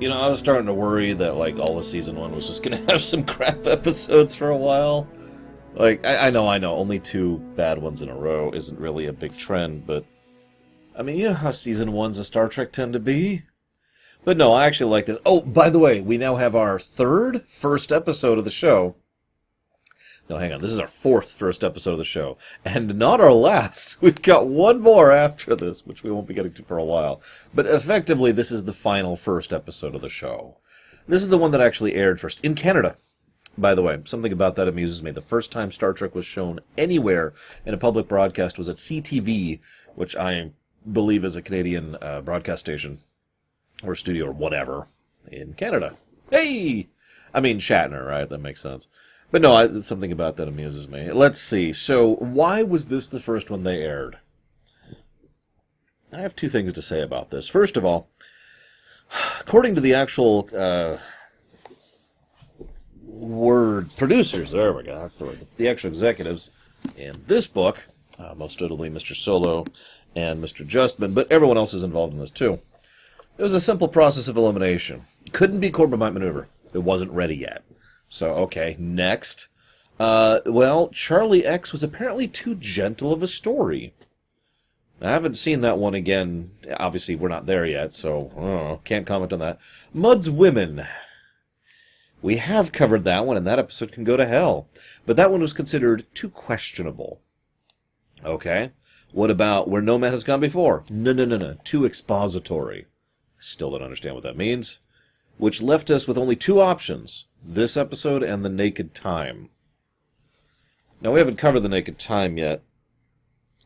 I was starting to worry that, like, all of Season 1 was just going to have some crap episodes for a while. Like, I know, only 2 bad ones in a row isn't really a big trend, but, I mean, you know how Season 1s of Star Trek tend to be? But no, I actually like this. Oh, by the way, we now have our first episode of the show. No, hang on, this is our first episode of the show. And not our last. We've got one more after this, which we won't be getting to for a while. But effectively, this is the final first episode of the show. This is the one that actually aired first in Canada. By the way, something about that amuses me. The first time Star Trek was shown anywhere in a public broadcast was at CTV, which I believe is a Canadian broadcast station, or studio, or whatever, in Canada. Hey! I mean, Shatner, right? That makes sense. But no, something about that amuses me. Let's see. So, why was this the first one they aired? I have 2 things to say about this. First of all, according to the actual producers, there we go, that's the word, the actual executives in this book, most notably Mr. Solo and Mr. Justman, but everyone else is involved in this too. It was a simple process of elimination. Couldn't be Corbomite maneuver. It wasn't ready yet. So, okay, next. Well, Charlie X was apparently too gentle of a story. I haven't seen that one again. Obviously, we're not there yet, so can't comment on that. Mudd's Women. We have covered that one, and that episode can go to hell. But that one was considered too questionable. Okay. What about Where No Man Has Gone Before? No. Too expository. Still don't understand what that means. Which left us with only 2 options. This episode and The Naked Time. Now, we haven't covered The Naked Time yet.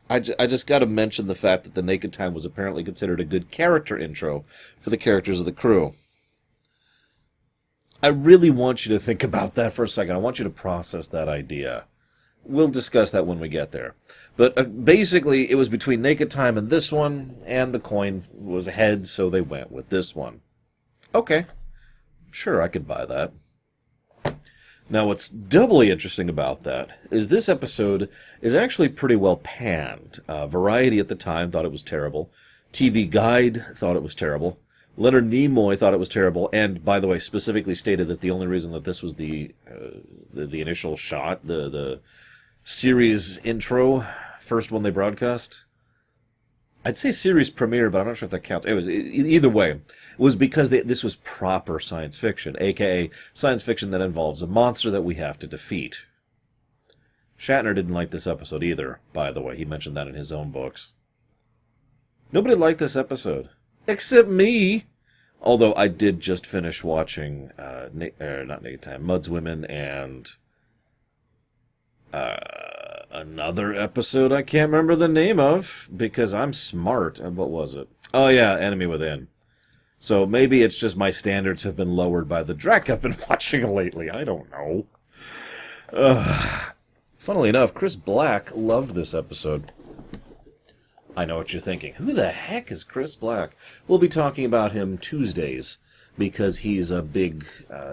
I just got to mention the fact that The Naked Time was apparently considered a good character intro for the characters of the crew. I really want you to think about that for a second. I want you to process that idea. We'll discuss that when we get there. But basically, it was between Naked Time and this one, and the coin was heads, so they went with this one. Okay. Sure, I could buy that. Now, what's doubly interesting about that is this episode is actually pretty well panned. Variety at the time thought it was terrible. TV Guide thought it was terrible. Leonard Nimoy thought it was terrible, and, by the way, specifically stated that the only reason that this was the initial shot, the series intro, first one they broadcast, I'd say series premiere, but I'm not sure if that counts. Anyways, either way, it was because this was proper science fiction, a.k.a. science fiction that involves a monster that we have to defeat. Shatner didn't like this episode either, by the way. He mentioned that in his own books. Nobody liked this episode. Except me! Although I did just finish watching, not Naked Time, Mudd's Women, and another episode I can't remember the name of, because I'm smart. What was it? Oh yeah, Enemy Within. So maybe it's just my standards have been lowered by the Drek I've been watching lately. I don't know. Funnily enough, Chris Black loved this episode. I know what you're thinking. Who the heck is Chris Black? We'll be talking about him Tuesdays, because he's a big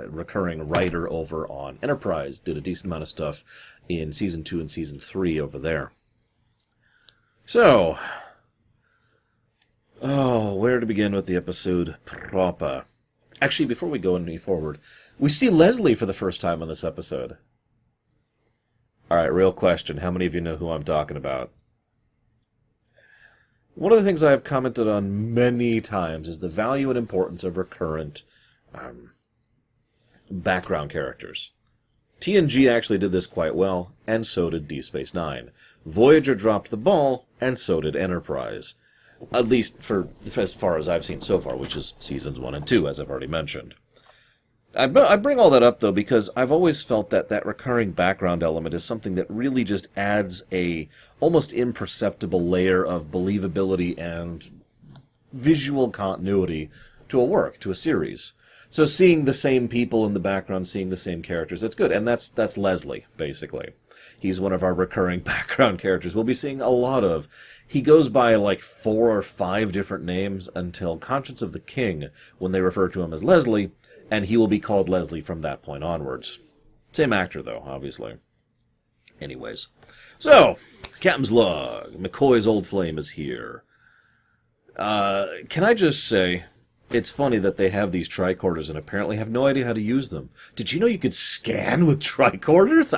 recurring writer over on Enterprise. Did a decent amount of stuff in Season 2 and Season 3 over there. So, where to begin with the episode proper? Actually, before we go any forward, we see Leslie for the first time on this episode. Alright, real question. How many of you know who I'm talking about? One of the things I have commented on many times is the value and importance of recurrent background characters. TNG actually did this quite well, and so did Deep Space Nine. Voyager dropped the ball, and so did Enterprise. At least for as far as I've seen so far, which is Seasons 1 and 2, as I've already mentioned. I bring all that up, though, because I've always felt that that recurring background element is something that really just adds a almost imperceptible layer of believability and visual continuity to a work, to a series. So seeing the same people in the background, seeing the same characters, that's good. And that's Leslie, basically. He's one of our recurring background characters we'll be seeing a lot of. He goes by like 4 or 5 different names until Conscience of the King, when they refer to him as Leslie, and he will be called Leslie from that point onwards. Same actor, though, obviously. Anyways. So, Captain's Log. McCoy's old flame is here. Can I just say, It's funny that they have these tricorders and apparently have no idea how to use them. Did you know you could scan with tricorders?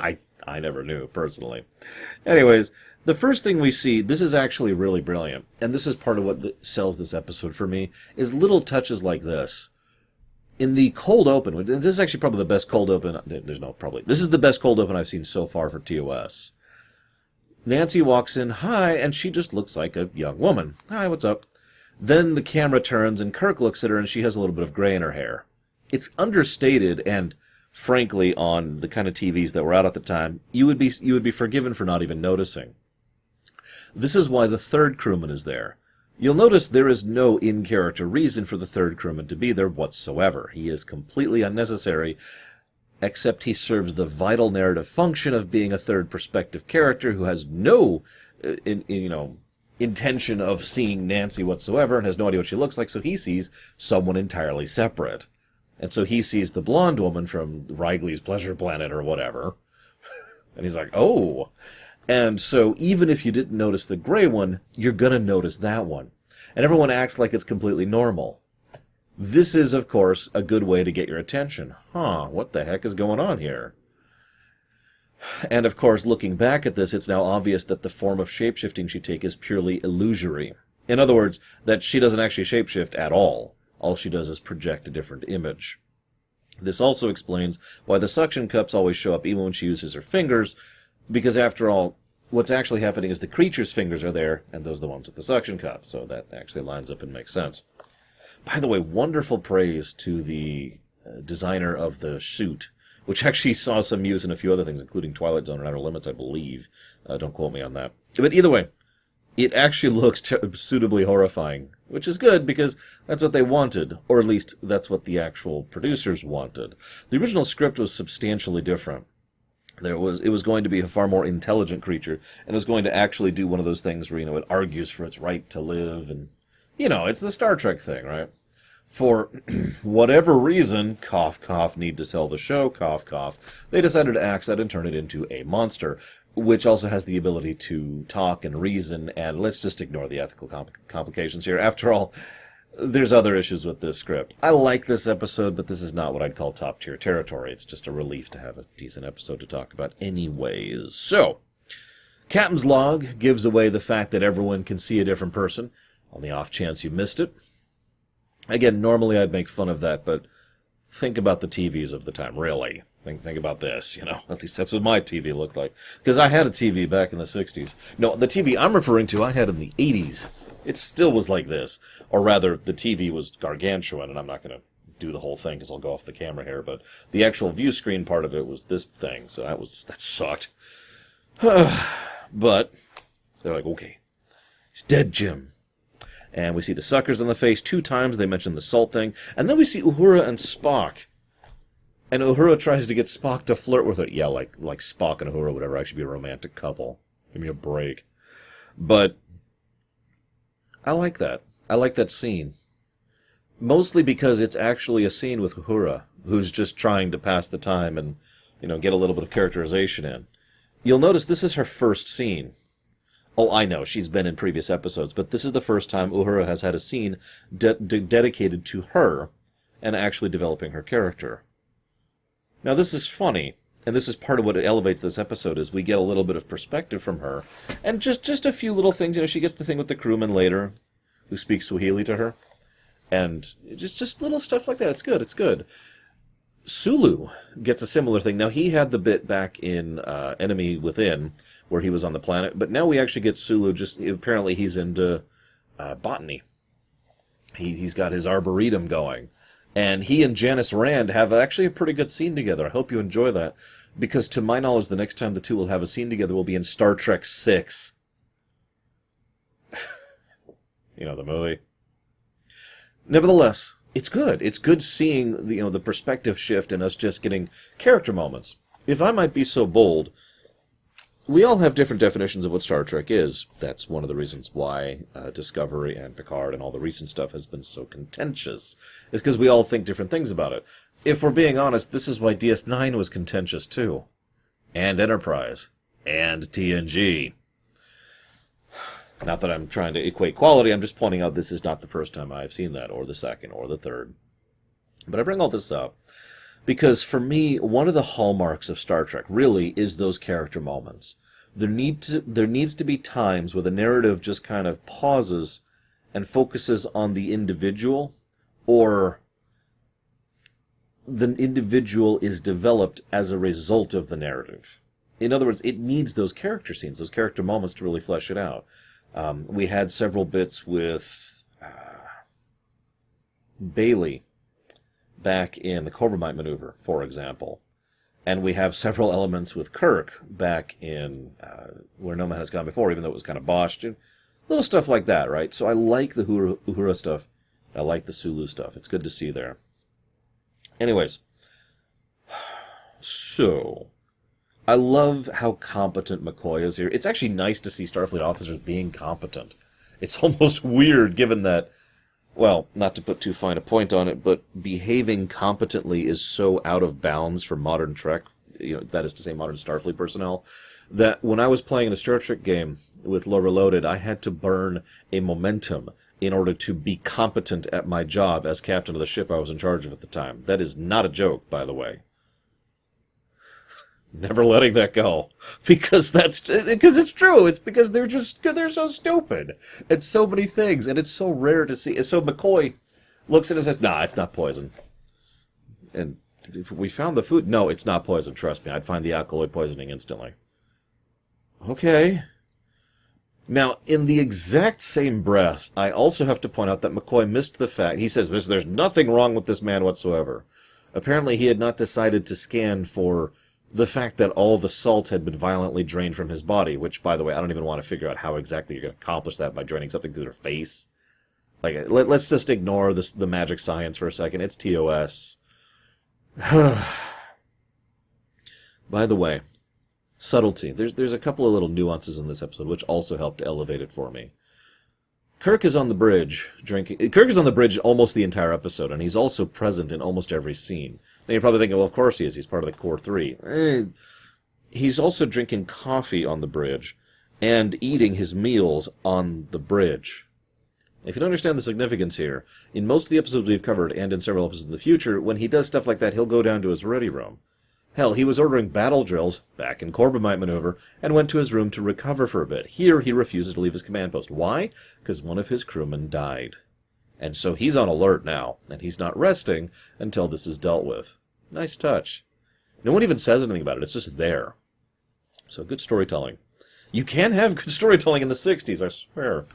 I never knew, personally. Anyways, the first thing we see, this is actually really brilliant, and this is part of what sells this episode for me, is little touches like this. In the cold open, this is actually probably the best cold open, this is the best cold open I've seen so far for TOS. Nancy walks in, hi, and she just looks like a young woman. Hi, what's up? Then the camera turns and Kirk looks at her and she has a little bit of gray in her hair. It's understated, and frankly, on the kind of TVs that were out at the time, you would be forgiven for not even noticing. This is why the third crewman is there. You'll notice there is no in-character reason for the third crewman to be there whatsoever. He is completely unnecessary, except he serves the vital narrative function of being a third perspective character who has no, intention of seeing Nancy whatsoever and has no idea what she looks like, so he sees someone entirely separate. And so he sees the blonde woman from Wrigley's Pleasure Planet or whatever, and he's like, oh. And so even if you didn't notice the gray one, you're going to notice that one. And everyone acts like it's completely normal. This is, of course, a good way to get your attention. What the heck is going on here? And, of course, looking back at this, it's now obvious that the form of shapeshifting she takes is purely illusory. In other words, that she doesn't actually shapeshift at all. All she does is project a different image. This also explains why the suction cups always show up even when she uses her fingers, because, after all, what's actually happening is the creature's fingers are there, and those are the ones with the suction cup, so that actually lines up and makes sense. By the way, wonderful praise to the designer of the suit, which actually saw some use in a few other things, including Twilight Zone and Outer Limits, I believe. Don't quote me on that. But either way, it actually looks suitably horrifying, which is good because that's what they wanted, or at least that's what the actual producers wanted. The original script was substantially different. It was going to be a far more intelligent creature, and it was going to actually do one of those things where, it argues for its right to live, and, it's the Star Trek thing, right? For whatever reason, cough, cough, need to sell the show, cough, cough, they decided to axe that and turn it into a monster, which also has the ability to talk and reason, and let's just ignore the ethical complications here. After all, there's other issues with this script. I like this episode, but this is not what I'd call top-tier territory. It's just a relief to have a decent episode to talk about anyways. So, Captain's log gives away the fact that everyone can see a different person, on the off chance you missed it. Again, normally I'd make fun of that, but think about the TVs of the time, really. Think about this, At least that's what my TV looked like. Because I had a TV back in the 60s. No, the TV I'm referring to I had in the 80s. It still was like this. Or rather, the TV was gargantuan, and I'm not going to do the whole thing because I'll go off the camera here, but the actual view screen part of it was this thing, so that sucked. But they're like, okay, he's dead, Jim. And we see the suckers on the face 2 times. They mention the salt thing. And then we see Uhura and Spock. And Uhura tries to get Spock to flirt with her. Yeah, like Spock and Uhura would ever actually be a romantic couple. Give me a break. But I like that. I like that scene. Mostly because it's actually a scene with Uhura, who's just trying to pass the time and, get a little bit of characterization in. You'll notice this is her first scene. Oh, I know, she's been in previous episodes, but this is the first time Uhura has had a scene dedicated to her and actually developing her character. Now, this is funny, and this is part of what elevates this episode, is we get a little bit of perspective from her, and just a few little things. She gets the thing with the crewman later, who speaks Swahili to her, and just little stuff like that. It's good, it's good. Sulu gets a similar thing. Now, he had the bit back in Enemy Within, where he was on the planet, but now we actually get Sulu, apparently he's into botany. He's got his arboretum going. And he and Janice Rand have actually a pretty good scene together. I hope you enjoy that, because to my knowledge, the next time the two will have a scene together will be in Star Trek VI. The movie. Nevertheless, it's good. It's good seeing the perspective shift and us just getting character moments. If I might be so bold, we all have different definitions of what Star Trek is. That's one of the reasons why Discovery and Picard and all the recent stuff has been so contentious, is because we all think different things about it. If we're being honest, this is why DS9 was contentious too. And Enterprise. And TNG. Not that I'm trying to equate quality, I'm just pointing out this is not the first time I've seen that, or the second, or the third. But I bring all this up because, for me, one of the hallmarks of Star Trek really is those character moments. There needs to be times where the narrative just kind of pauses and focuses on the individual, or the individual is developed as a result of the narrative. In other words, it needs those character scenes, those character moments to really flesh it out. We had several bits with Bailey back in the Corbomite maneuver, for example. And we have several elements with Kirk back in Where No Man Has Gone Before, even though it was kind of botched. Little stuff like that, right? So I like the Uhura stuff. I like the Sulu stuff. It's good to see there. Anyways, so I love how competent McCoy is here. It's actually nice to see Starfleet officers being competent. It's almost weird given that, well, not to put too fine a point on it, but behaving competently is so out of bounds for modern Trek, that is to say modern Starfleet personnel, that when I was playing in a Star Trek game with Low Reloaded, I had to burn a momentum in order to be competent at my job as captain of the ship I was in charge of at the time. That is not a joke, by the way. Never letting that go. Because it's true. It's because they're so stupid. It's so many things, and it's so rare to see. So McCoy looks at it and says, nah, it's not poison. And we found the food. No, it's not poison, trust me. I'd find the alkaloid poisoning instantly. Okay. Now, in the exact same breath, I also have to point out that McCoy missed the fact. He says there's nothing wrong with this man whatsoever. Apparently, he had not decided to scan for the fact that all the salt had been violently drained from his body, which, by the way, I don't even want to figure out how exactly you're going to accomplish that by draining something through their face. Like, let's just ignore the magic science for a second. It's TOS. By the way, subtlety. There's a couple of little nuances in this episode which also helped to elevate it for me. Kirk is on the bridge drinking. Kirk is on the bridge almost the entire episode, and he's also present in almost every scene. Now you're probably thinking, well, of course he is. He's part of the Core 3. He's also drinking coffee on the bridge and eating his meals on the bridge. If you don't understand the significance here, in most of the episodes we've covered, and in several episodes in the future, when he does stuff like that, he'll go down to his ready room. Hell, he was ordering battle drills, back in Corbomite maneuver, and went to his room to recover for a bit. Here, he refuses to leave his command post. Why? Because one of his crewmen died. And so he's on alert now, and he's not resting until this is dealt with. Nice touch. No one even says anything about it. It's just there. So good storytelling. You can have good storytelling in the 60s, I swear.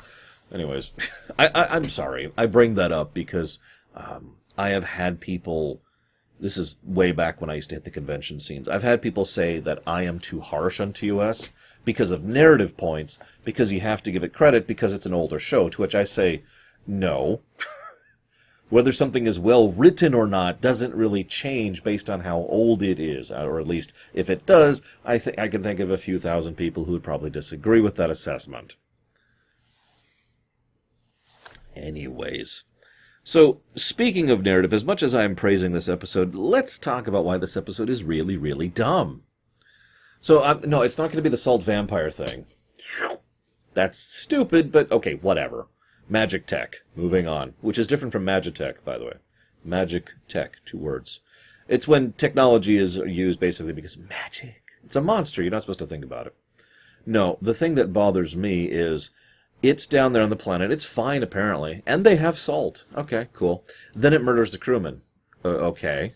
Anyways, I'm sorry. I bring that up because I have had people... This is way back when I used to hit the convention scenes. I've had people say that I am too harsh on TOS because of narrative points, because you have to give it credit because it's an older show, to which I say, no. Whether something is well written or not doesn't really change based on how old it is, or at least if it does, I can think of a few thousand people who would probably disagree with that assessment. Anyways. So, speaking of narrative, as much as I am praising this episode, let's talk about why this episode is really, really dumb. So, no, it's not going to be the salt vampire thing. That's stupid, but okay, whatever. Magic tech. Moving on. Which is different from Magitech, by the way. Magic tech, 2 words. It's when technology is used basically because magic. It's a monster, you're not supposed to think about it. No, the thing that bothers me is... It's down there on the planet. It's fine, apparently. And they have salt. Okay, cool. Then it murders the crewman. Okay.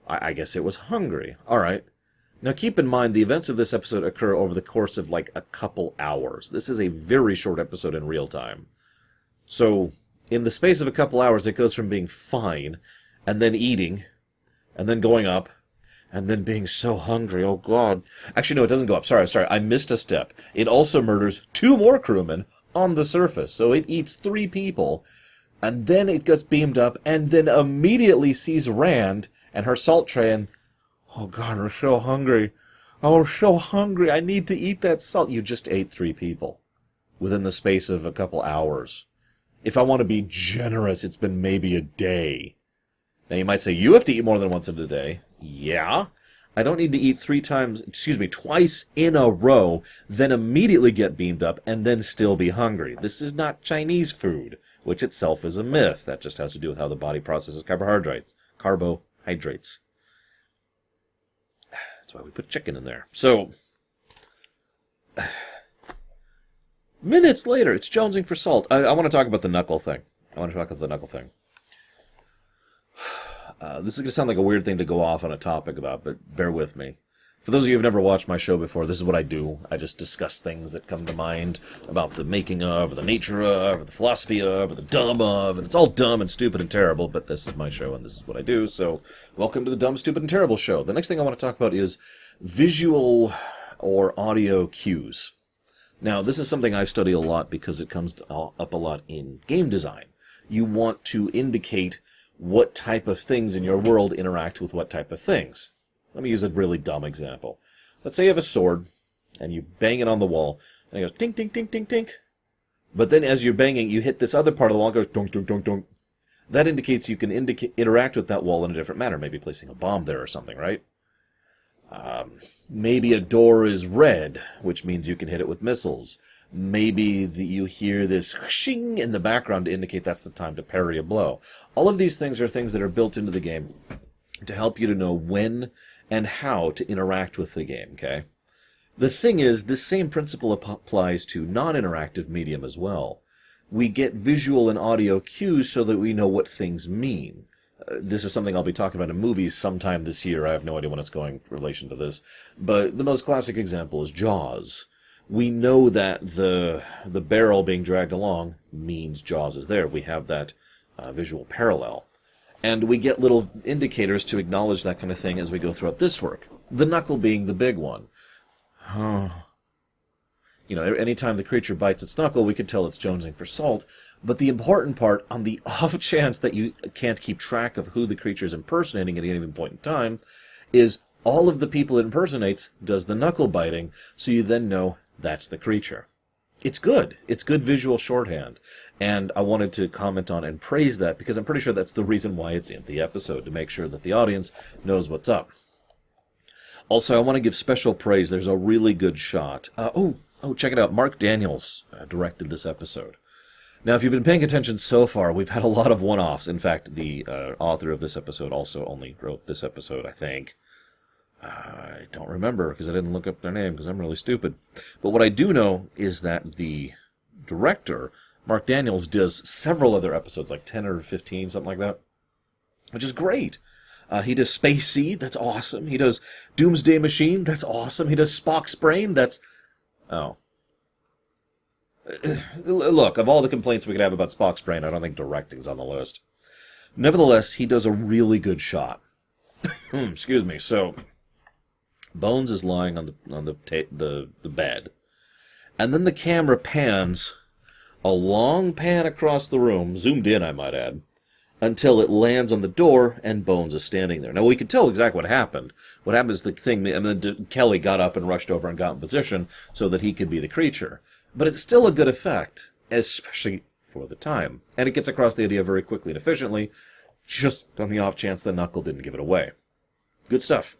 I guess it was hungry. All right. Now, keep in mind, the events of this episode occur over the course of, like, a couple hours. This is a very short episode in real time. So, in the space of a couple hours, it goes from being fine, and then eating, and then going up, and then being so hungry, oh god. Actually, no, it doesn't go up. Sorry, I missed a step. It also murders 2 more crewmen on the surface. So it eats 3 people, and then it gets beamed up, and then immediately sees Rand and her salt tray, and, oh god, I'm so hungry. Oh, I'm so hungry. I need to eat that salt. You just ate 3 people within the space of a couple hours. If I want to be generous, it's been maybe a day. Now, you might say, you have to eat more than once in a day. Yeah, I don't need to eat twice in a row, then immediately get beamed up, and then still be hungry. This is not Chinese food, which itself is a myth. That just has to do with how the body processes carbohydrates. That's why we put chicken in there. So, minutes later, it's jonesing for salt. I want to talk about the knuckle thing. This is going to sound like a weird thing to go off on a topic about, but bear with me. For those of you who have never watched my show before, this is what I do. I just discuss things that come to mind about the making of, or the nature of, or the philosophy of, or the dumb of, and it's all dumb and stupid and terrible, but this is my show and this is what I do, so welcome to the Dumb, Stupid, and Terrible Show. The next thing I want to talk about is visual or audio cues. Now, this is something I've studied a lot because it comes up a lot in game design. You want to indicate what type of things in your world interact with what type of things. Let me use a really dumb example. Let's say you have a sword, and you bang it on the wall, and it goes tink, tink, tink, tink, tink. But then as you're banging, you hit this other part of the wall, and it goes dunk, dunk, dunk, dunk. That indicates you can interact with that wall in a different manner, maybe placing a bomb there or something, right? Maybe a door is red, which means you can hit it with missiles. Maybe you hear this shing in the background to indicate that's the time to parry a blow. All of these things are things that are built into the game to help you to know when and how to interact with the game, okay? The thing is, this same principle applies to non-interactive medium as well. We get visual and audio cues so that we know what things mean. This is something I'll be talking about in movies sometime this year. I have no idea when it's going in relation to this. But the most classic example is Jaws. We know that the barrel being dragged along means Jaws is there. We have that visual parallel. And we get little indicators to acknowledge that kind of thing as we go throughout this work. The knuckle being the big one. Anytime the creature bites its knuckle, we can tell it's jonesing for salt. But the important part, on the off chance that you can't keep track of who the creature is impersonating at any given point in time, is all of the people it impersonates does the knuckle biting, so you then know that's the creature. It's good. It's good visual shorthand. And I wanted to comment on and praise that because I'm pretty sure that's the reason why it's in the episode, to make sure that the audience knows what's up. Also, I want to give special praise. There's a really good shot. Check it out. Mark Daniels directed this episode. Now, if you've been paying attention so far, we've had a lot of one-offs. In fact, the author of this episode also only wrote this episode, I think. I don't remember because I didn't look up their name because I'm really stupid. But what I do know is that the director, Mark Daniels, does several other episodes, like 10 or 15, something like that, which is great. He does Space Seed, that's awesome. He does Doomsday Machine, that's awesome. He does Spock's Brain, that's... Oh. Look, of all the complaints we could have about Spock's Brain, I don't think directing's on the list. Nevertheless, he does a really good shot. Excuse me. So, Bones is lying on the bed, and then the camera pans, a long pan across the room, zoomed in, I might add, until it lands on the door, and Bones is standing there. Now, we can tell exactly what happened. What happened is Kelly got up and rushed over and got in position so that he could be the creature. But it's still a good effect, especially for the time. And it gets across the idea very quickly and efficiently, just on the off chance the knuckle didn't give it away. Good stuff.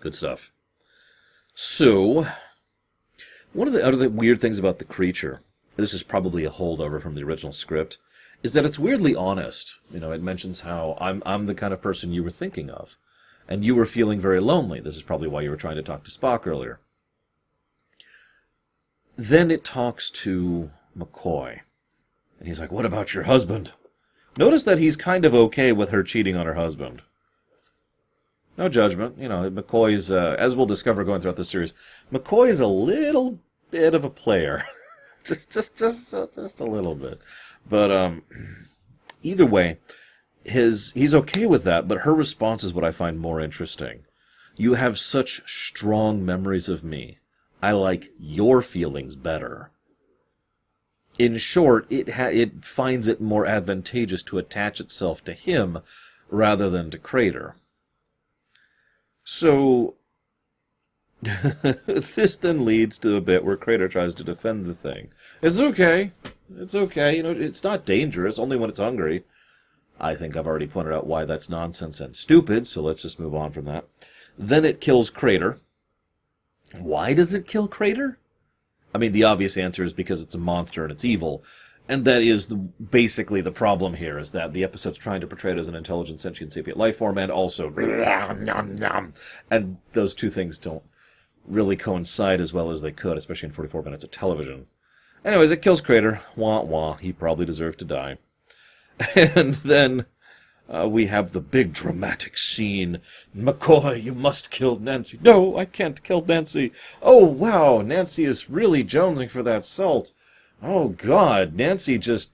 Good stuff. So, one of the other weird things about the creature, this is probably a holdover from the original script, is that it's weirdly honest. It mentions how I'm the kind of person you were thinking of, and you were feeling very lonely. This is probably why you were trying to talk to Spock earlier. Then it talks to McCoy, and he's like, "What about your husband?" Notice that he's kind of okay with her cheating on her husband. No judgment. McCoy's, as we'll discover going throughout this series, McCoy is a little bit of a player. just a little bit. But either way, he's okay with that, but her response is what I find more interesting. "You have such strong memories of me. I like your feelings better." In short, it finds it more advantageous to attach itself to him rather than to Crater. So, this then leads to a bit where Crater tries to defend the thing. It's okay. It's okay. It's not dangerous, only when it's hungry. I think I've already pointed out why that's nonsense and stupid, so let's just move on from that. Then it kills Crater. Why does it kill Crater? I mean, the obvious answer is because it's a monster and it's evil. And that is basically the problem here, is that the episode's trying to portray it as an intelligent, sentient, sapient life form, and also... And those two things don't really coincide as well as they could, especially in 44 minutes of television. Anyways, it kills Crater. Wah, wah. He probably deserved to die. And then we have the big dramatic scene. McCoy, you must kill Nancy. No, I can't kill Nancy. Oh, wow, Nancy is really jonesing for that salt. Oh, God, Nancy just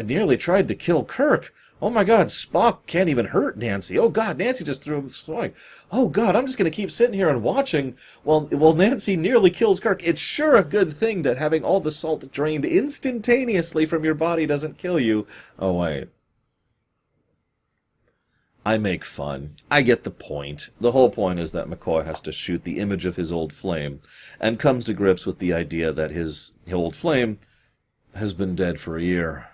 nearly tried to kill Kirk. Oh, my God, Spock can't even hurt Nancy. Oh, God, Nancy just threw him throwing. Oh, God, I'm just going to keep sitting here and watching while Nancy nearly kills Kirk. It's sure a good thing that having all the salt drained instantaneously from your body doesn't kill you. Oh, wait. I make fun. I get the point. The whole point is that McCoy has to shoot the image of his old flame and comes to grips with the idea that his old flame has been dead for a year,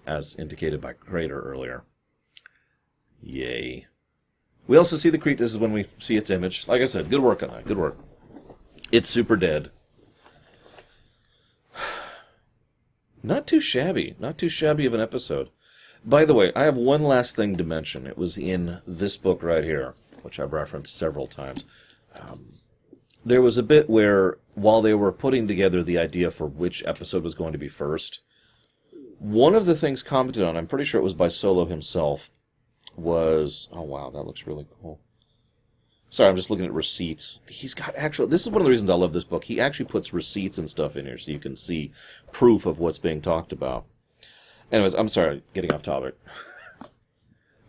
as indicated by Crater earlier. Yay. We also see the creature. This is when we see its image. Like I said, good work on that. Good work. It's super dead. Not too shabby. Not too shabby of an episode. By the way, I have one last thing to mention. It was in this book right here, which I've referenced several times. There was a bit where, while they were putting together the idea for which episode was going to be first, one of the things commented on, I'm pretty sure it was by Solo himself, was... Oh, wow, that looks really cool. Sorry, I'm just looking at receipts. He's got actual... This is one of the reasons I love this book. He actually puts receipts and stuff in here so you can see proof of what's being talked about. Anyways, I'm sorry, getting off topic.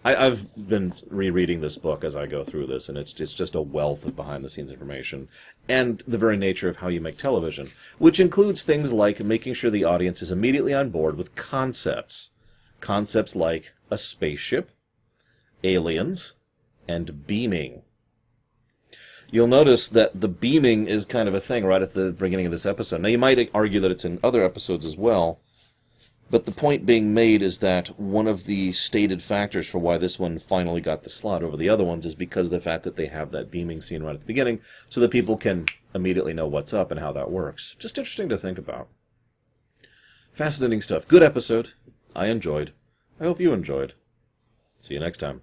I've been rereading this book as I go through this, and it's just a wealth of behind-the-scenes information, and the very nature of how you make television, which includes things like making sure the audience is immediately on board with concepts. Concepts like a spaceship, aliens, and beaming. You'll notice that the beaming is kind of a thing right at the beginning of this episode. Now, you might argue that it's in other episodes as well, but the point being made is that one of the stated factors for why this one finally got the slot over the other ones is because of the fact that they have that beaming scene right at the beginning, so that people can immediately know what's up and how that works. Just interesting to think about. Fascinating stuff. Good episode. I enjoyed. I hope you enjoyed. See you next time.